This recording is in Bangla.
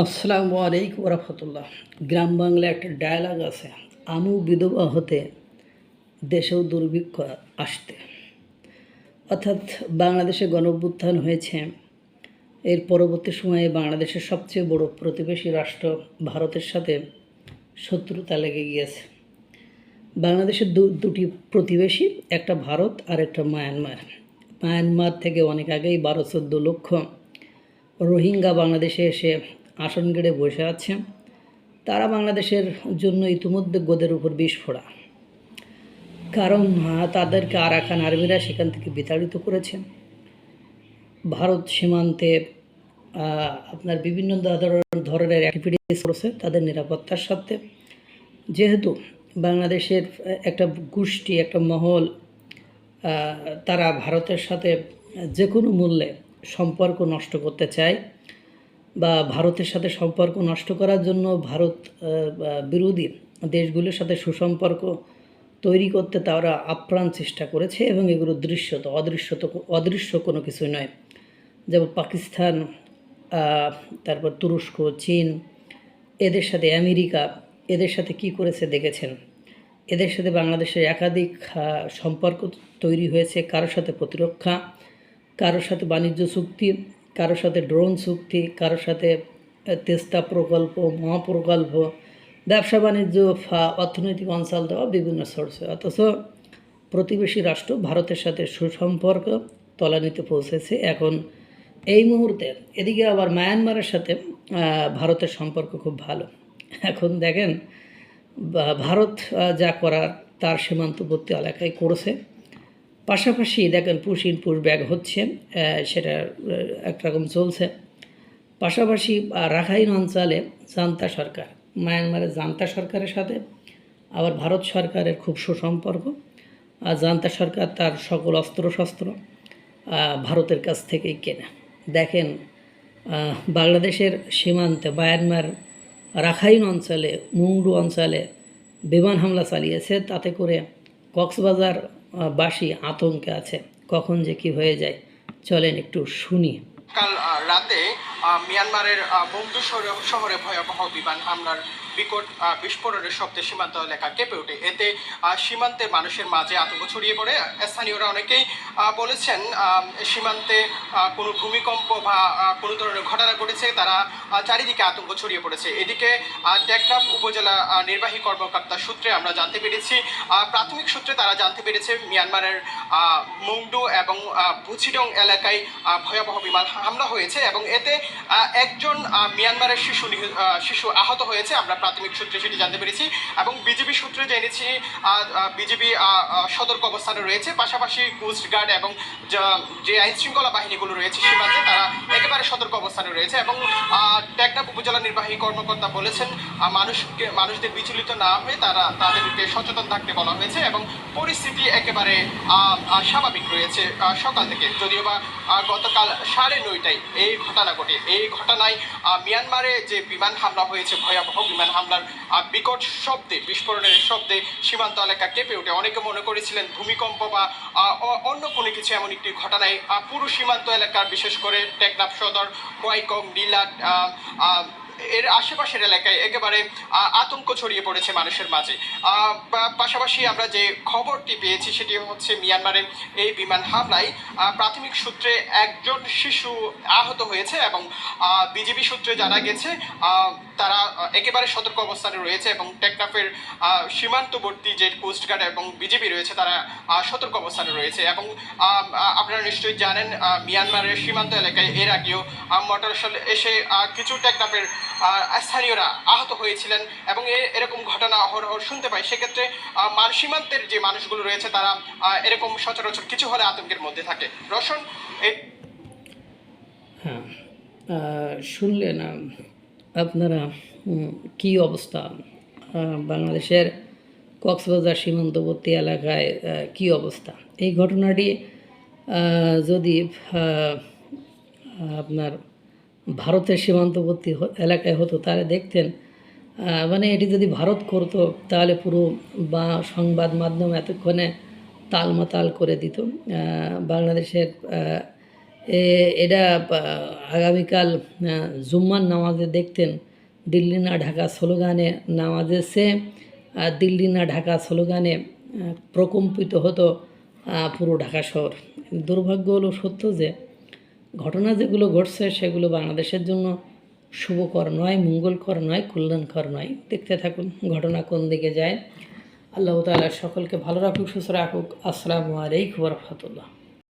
আসসালামু আলাইকুম রহমতুল্লাহ। গ্রাম বাংলায় একটা ডায়ালগ আছে, আমু বিধবা হতে দেশেও দুর্ভিক্ষ আসতে। অর্থাৎ বাংলাদেশে গণঅভ্যুত্থান হয়েছে, এর পরবর্তী সময়ে বাংলাদেশের সবচেয়ে বড় প্রতিবেশী রাষ্ট্র ভারতের সাথে শত্রুতা লেগে গিয়েছে। বাংলাদেশের দুটি প্রতিবেশী, একটা ভারত আর একটা মায়ানমার। মায়ানমার থেকে অনেক আগেই 12-14 লক্ষ রোহিঙ্গা বাংলাদেশে এসে আসন গেড়ে বসে আছে। তারা বাংলাদেশের জন্য ইতিমধ্যে গোদের উপর বিষ ফোড়া, কারণ তাদেরকে আরাকান আর্মিরা সেখান থেকে বিতাড়িত করেছে। ভারত সীমান্তে আপনার বিভিন্ন ধরনের অ্যাক্টিভিটিস করেছে তাদের নিরাপত্তার সাথে। যেহেতু বাংলাদেশের একটা গোষ্ঠী, একটা মহল, তারা ভারতের সাথে যে কোনো মূল্যে সম্পর্ক নষ্ট করতে চায় বা ভারতের সাথে সম্পর্ক নষ্ট করার জন্য ভারত বিরোধী দেশগুলোর সাথে সুসম্পর্ক তৈরি করতে তারা আপ্রাণ চেষ্টা করেছে, এবং এগুলো অদৃশ্য কোনো কিছু নয়। যেমন পাকিস্তান, তারপর তুরস্ক, চীন, এদের সাথে আমেরিকা, এদের সাথে কি করেছে দেখেছেন। এদের সাথে বাংলাদেশের একাধিক সম্পর্ক তৈরি হয়েছে, কারোর সাথে প্রতিরক্ষা, কারোর সাথে বাণিজ্য চুক্তি, কারোর সাথে ড্রোন চুক্তি, কারোর সাথে তেস্তা প্রকল্প, মহাপ্রকল্প, ব্যবসা বাণিজ্য, অর্থনৈতিক অঞ্চল দেওয়া বিভিন্ন সোর্সে। অথচ প্রতিবেশী রাষ্ট্র ভারতের সাথে সুসম্পর্ক তলানিতে পৌঁছেছে এখন এই মুহূর্তে। এদিকে আবার মায়ানমারের সাথে ভারতের সম্পর্ক খুব ভালো। এখন দেখেন ভারত যা করার তার সীমান্তবর্তী এলাকায় করেছে। পাশাপাশি দেখেন পুশ ইন পুশ ব্যাক হচ্ছে, সেটা একরকম চলছে। পাশাপাশি রাখাইন অঞ্চলে জান্তা সরকার, মায়ানমারের জান্তা সরকারের সাথে আবার ভারত সরকারের খুব সুসম্পর্ক। জান্তা সরকার তার সকল অস্ত্রশস্ত্র ভারতের কাছ থেকেই কেনে। দেখেন বাংলাদেশের সীমান্তে মায়ানমার রাখাইন অঞ্চলে, মুংডু অঞ্চলে বিমান হামলা চালিয়েছে, তাতে করে কক্সবাজার বাসী আতঙ্কে আছে, কখন যে কি হয়ে যায় চলেন একটু শুনি। কাল রাতে মিয়ানমারের বন্দু শহরে ভয়াবহ বিমান হামলার বিকট বিস্ফোরণের শব্দে সীমান্ত এলাকা কেঁপে ওঠে। এতে সীমান্তে মানুষের মাঝে আতঙ্ক ছড়িয়ে পড়ে। স্থানীয়রা অনেকেই বলেছেন সীমান্তে কোনো ভূমিকম্প বা কোনো ধরনের ঘটনা ঘটেছে, তারা চারিদিকে আতঙ্ক ছড়িয়ে পড়েছে। এদিকে টেকনাফ উপজেলা নির্বাহী কর্মকর্তা সূত্রে আমরা জানতে পেরেছি, প্রাথমিক সূত্রে তারা জানতে পেরেছে মিয়ানমারের মুংডু এবং বুচিডং এলাকায় ভয়াবহ বিমান হামলা হয়েছে এবং এতে একজন মিয়ানমারের শিশু আহত হয়েছে। আমরা প্রাথমিক সূত্রে সেটি জানতে পেরেছি এবং বিজিবি সূত্রে জেনেছি বিজিবি সতর্ক অবস্থানে রয়েছে। পাশাপাশি কোস্টগার্ড এবং যে আইন শৃঙ্খলা বাহিনীগুলো রয়েছে সীমান্তে, তারা একেবারে সতর্ক অবস্থানে রয়েছে। এবং টেকনাফ উপজেলা নির্বাহী কর্মকর্তা বলেছেন মানুষদের বিচলিত না হয়ে তাদেরকে সচেতন থাকতে বলা হয়েছে এবং পরিস্থিতি একেবারে স্বাভাবিক রয়েছে সকাল থেকে। যদিও বা গতকাল 9:30টায় এই ঘটনা ঘটে। এই ঘটনায় মিয়ানমারে যে বিমান হামলা হয়েছে, ভয়াবহ বিমান হামলার বিকট শব্দে, বিস্ফোরণের শব্দে সীমান্ত এলাকা কেঁপে ওঠে। অনেকে মনে করেছিলেন ভূমিকম্প বা অন্য কোনো কিছু, এমন একটি ঘটনায় পুরো সীমান্ত এলাকার, বিশেষ করে টেকনাফ সদর, কোয়াইকং, নীলাট, এর আশেপাশের এলাকায় একেবারে আতঙ্ক ছড়িয়ে পড়েছে মানুষের মাঝে। পাশাপাশি আমরা যে খবরটি পেয়েছি সেটি হচ্ছে মিয়ানমারে এই বিমান হামলায় প্রাথমিক সূত্রে একজন শিশু আহত হয়েছে এবং বিজিবি সূত্রে জানা গেছে তারা একেবারে সতর্ক অবস্থানে রয়েছে এবং টেকনাফের সীমান্তবর্তী যে কোস্টগার্ড এবং বিজিবি রয়েছে তারা সতর্ক অবস্থানে রয়েছে। এবং আপনারা নিশ্চয়ই জানেন মিয়ানমারের সীমান্ত এলাকায় এর আগেও মোটরসাইকেল এসে কিছু টেকনাফের স্থানীয়রা আহত হয়েছিলেন এবং এরকম ঘটনা অহরহ শুনতে পাই। সেক্ষেত্রে সীমান্তের যে মানুষগুলো রয়েছে তারা এরকম সচরাচর কিছু হলে আতঙ্কের মধ্যে থাকে। রোশন, হ্যাঁ, শুনলেন আপনারা কি অবস্থা বাংলাদেশের কক্সবাজার সীমান্তবর্তী এলাকায়, কি অবস্থা। এই ঘটনাটি যদি আপনার ভারতের সীমান্তবর্তী এলাকায় হতো তাহলে দেখতেন, মানে এটি যদি ভারত করতো তাহলে পুরো বা সংবাদ মাধ্যম এতক্ষণে তালমাতাল করে দিত। বাংলাদেশের এটা আগামীকাল জুম্মার নামাজে দেখতেন দিল্লি না ঢাকা স্লোগানে নামাজে সে দিল্লি না ঢাকা স্লোগানে প্রকম্পিত হতো পুরো ঢাকা শহর। দুর্ভাগ্য হলো সত্য যে ঘটনা যেগুলো ঘটছে সেগুলো বাংলাদেশের জন্য শুভকর নয়, মঙ্গলকর নয়, কল্যাণকর নয়। দেখতে থাকুন ঘটনা কোন দিকে যায়। আল্লাহ তাআলা সকলকে ভালো রাখুক, সুস্থ রাখুক। আসসালামু আলাইকুম ওয়া রাহমাতুল্লাহ।